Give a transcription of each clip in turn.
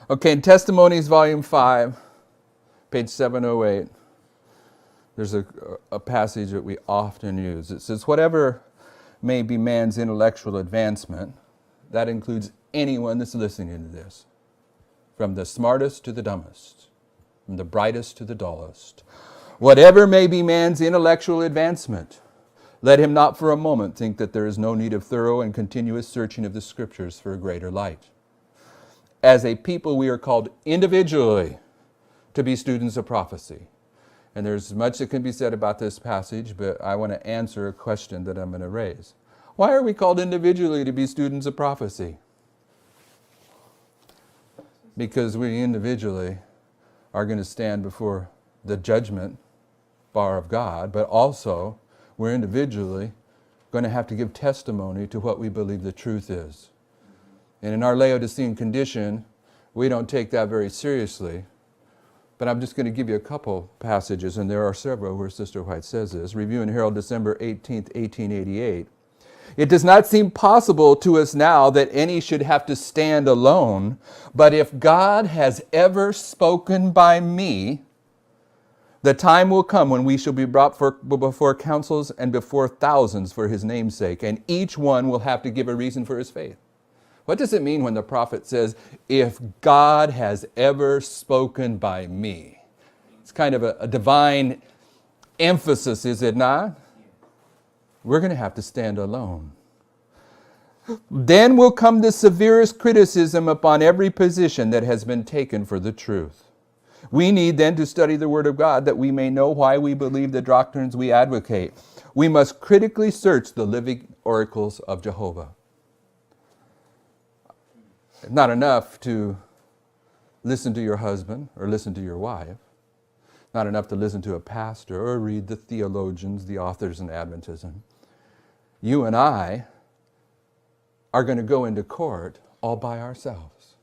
Okay, in Testimonies, Volume 5, page 708, there's a passage that we often use. It says, whatever may be man's intellectual advancement, that includes anyone that's listening to this, from the smartest to the dumbest, from the brightest to the dullest. Whatever may be man's intellectual advancement, let him not for a moment think that there is no need of thorough and continuous searching of the Scriptures for a greater light. As a people, we are called individually to be students of prophecy. And there's much that can be said about this passage, but I want to answer a question that I'm going to raise. Why are we called individually to be students of prophecy? Because we individually are going to stand before the judgment bar of God, but also we're individually going to have to give testimony to what we believe the truth is. And in our Laodicean condition, we don't take that very seriously. But I'm just going to give you a couple passages, and there are several where Sister White says this. Review and Herald, December 18th, 1888. It does not seem possible to us now that any should have to stand alone, but if God has ever spoken by me, the time will come when we shall be brought before councils and before thousands for his name's sake, and each one will have to give a reason for his faith. What does it mean when the prophet says, if God has ever spoken by me? It's kind of a divine emphasis, is it not? We're going to have to stand alone. Then will come the severest criticism upon every position that has been taken for the truth. We need then to study the Word of God that we may know why we believe the doctrines we advocate. We must critically search the living oracles of Jehovah. It's not enough to listen to your husband or listen to your wife. Not enough to listen to a pastor or read the theologians, the authors in Adventism. You and I are going to go into court all by ourselves.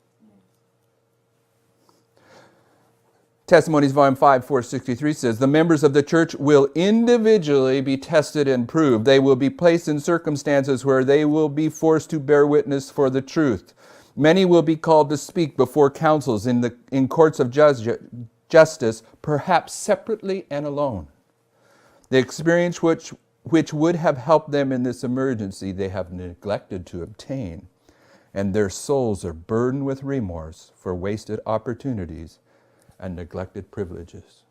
Testimonies, Volume 5, 463 says, the members of the church will individually be tested and proved. They will be placed in circumstances where they will be forced to bear witness for the truth. Many will be called to speak before councils in courts of justice, perhaps separately and alone. The experience which would have helped them in this emergency they have neglected to obtain, and their souls are burdened with remorse for wasted opportunities and neglected privileges.